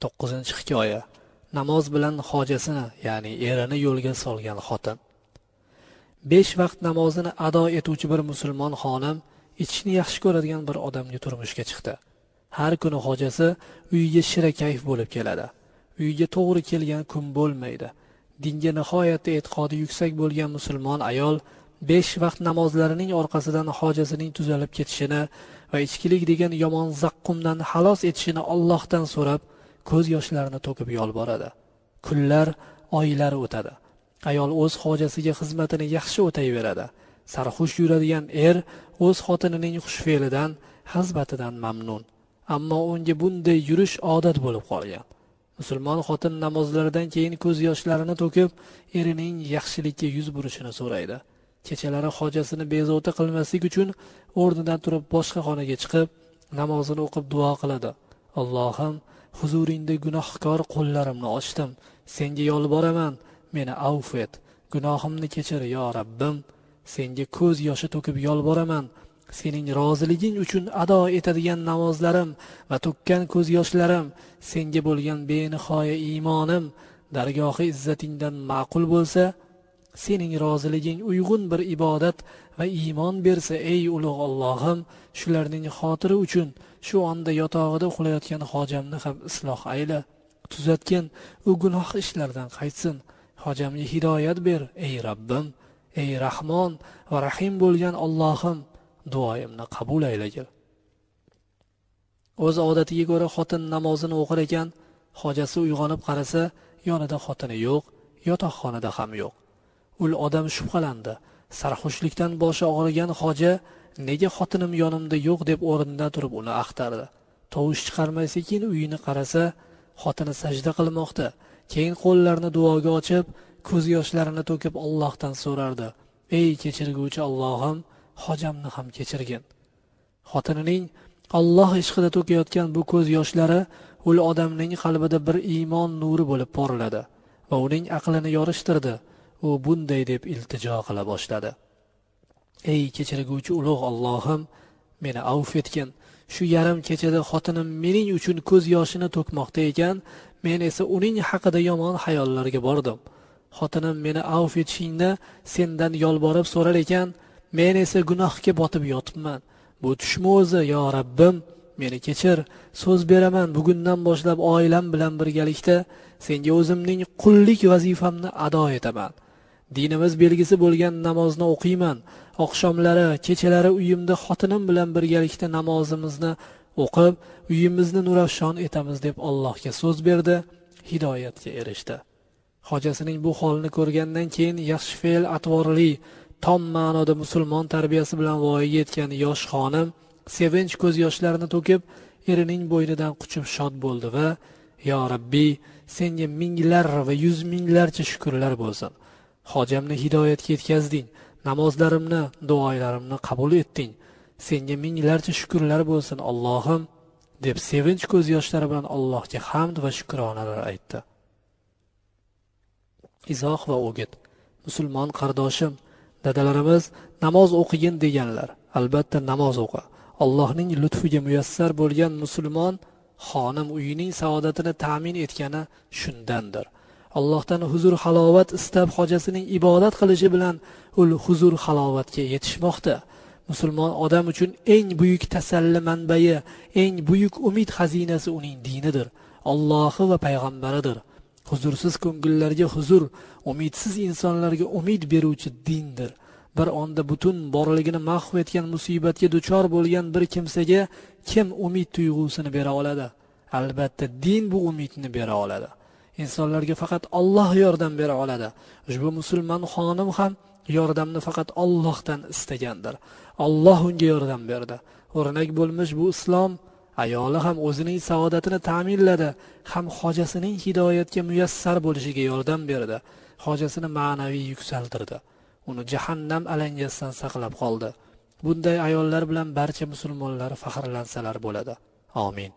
9-hikoya. Namoz bilan hojasini, ya'ni erini yo'lga solgan xotin. 5 vaqt namozini ado etuvchi bir musulmon xonim ichishni yaxshi ko'radigan bir odamga turmushga chiqdi. Har kuni hojasi uyiga shira kayf bo'lib keladi. Uyiga to'g'ri kelgan kun bo'lmaydi. Dinga nihoyatda e'tiqodi yuksak bo'lgan musulmon ayol 5 vaqt namozlarining orqasidan hojasining tuzalib ketishini va ichkilik degan yomon zaqqumdan xalos etishini Allohdan so'rab, ko'z yoshlarini to'kib yolboradi. Kunlar, oylar o'tadi. Ayol o'z hojasiga xizmatini yaxshi o'tayveradi. Sarxush yuradigan o'z xotinining xushfe'lidan, xizmatidan mamnun. Ammo unga bunday yurish odat bo'lib qolgan. Musulmon xotin namozlaridan keyin ko'z yoshlarini to'kib, erining yaxshilikka yuz burishini so'raydi. Kechalari hojasini bezovta qilmaslik uchun o'rnidan turib boshqa xonaga chiqib, namozini o'qib duo qiladi. Allohim, huzuringda gunohkor qo'llarimni ochdim. Senga yolboraman, meni avf et. Gunohimni kechir, yo Rabbim. Senga ko'z yoshi to'kib yolboraman. Sening roziliging uchun ado etadigan namozlarim va to'kkan ko'z yoshlarim, senga bo'lgan benihoya iymonim dargohi izzatingdan ma'qul bo'lsa, sening roziliging uyg'un bir ibodat va iymon bersa, ey ulug' Allohim, shularning xotiri uchun shu onda yotog'ida uxlayotgan hojamni ham isloh ayla. Tuzatgan u gunoh ishlardan qaytsin. Hojamga hidoyat ber, ey Rabbim. Ey Rahmon va Rahim bo'lgan Allohim, duoyimni qabul aylagil. O'z odatiga ko'ra xotin namozini o'qir ekan, hojasi uyg'onib qarasa, yonida xotini yo'q, yotoqxonada ham yo'q. Ul odam shubhalandi. Sarxushlikdan boshi og'rigan hoja nega xotinim yonimda yo'q deb o'rnidan turib uni axtardi. Tovush chiqarmay sekin uyini qarasa, xotini sajda qilmoqda. Keyin qo'llarini duoga ochib, ko'z yoshlarini to'kib Allohdan so'rardi. Ey kechirguvchi Allohim, hojamni ham kechirgin. Xotinining Alloh ishqida to'kayotgan bu ko'z yoshlari ul odamning qalbida bir iymon nuri bo'lib porladi va uning aqlini yorishtirdi. U bunday deb iltijo qila boshladi. Ey kechirguvchi ulug' Allohim, meni avf etgin. Shu yarim kechada xotinim mening uchun ko'z yoshini to'kmoqda ekan, men esa uning haqida yomon xayollarga bordim. Xotinim meni avf etishingni sendan yolborib so'rar ekan, men esa gunohga botib yotibman. Bu tushmi o'zi, yo Rabbim, meni kechir. So'z beraman, bugundan boshlab oilam bilan birgalikda senga o'zimning qullik vazifamni ado etaman. Dinimiz belgisi bo'lgan namozni o'qiyman. Oqshomlari, kechalari uyimda xotinim bilan birgalikda namozimizni o'qib, uyimizni nurafshon etamiz deb Allohga so'z berdi, hidoyatga erishdi. Hojasining bu holini ko'rgandan keyin yaxshi fe'l atvorli, tom ma'noda musulmon tarbiyasi bilan voyaga yetgan yosh xonim sevinch ko'z yoshlarini to'kib, erining bo'ynidan quchib shod bo'ldi va yo Rabbiy, senga minglar va yuz minglarcha shukrlar bo'lsin. Hojamni hidoyatga yetkazding, namozlarimni, duolarimni qabul etding. Senga minglarcha shukrlar bo'lsin Allohim, deb sevinch ko'z yoshlari bilan Allohga hamd va shukronalar aytdi. Izoh va o'git. Musulmon qardoshim, dadalarimiz namoz o'qigin deganlar. Albatta namoz o'qi. Allohning lutfiga muyassar bo'lgan musulmon xonim uyining saodatini ta'min etgani shundandir. Allohdan huzur halovat istab hojasining ibodat qilishi bilan ul huzur halovatga yetishmoqda. Musulmon odam uchun eng buyuk tasalli manbai, eng buyuk umid xazinasi uning dinidir, Allohi va payg'ambaridir. Huzursiz ko'ngillarga huzur, umidsiz insonlarga umid beruvchi dindir. Bir onda butun borligini mahv etgan musibatga duchor bo'lgan bir kimsaga kim umid tuyg'usini bera oladi? Albatta din bu umidni bera oladi. insonlarga faqat Alloh yordam bera oladi. Ushbu musulmon xonim ham yordamni faqat Allohdan istagandir. Alloh unga yordam berdi. O'rnak bo'lmish bu islom ayoli ham o'zining saodatini ta'minladi, ham hojasining hidoyatga muyassar bo'lishiga yordam berdi. Hojasini ma'naviy yuksaltirdi. Uni jahannam alangasidan saqlab qoldi. Bunday ayollar bilan barcha musulmonlar faxrlansalar bo'ladi. Amin.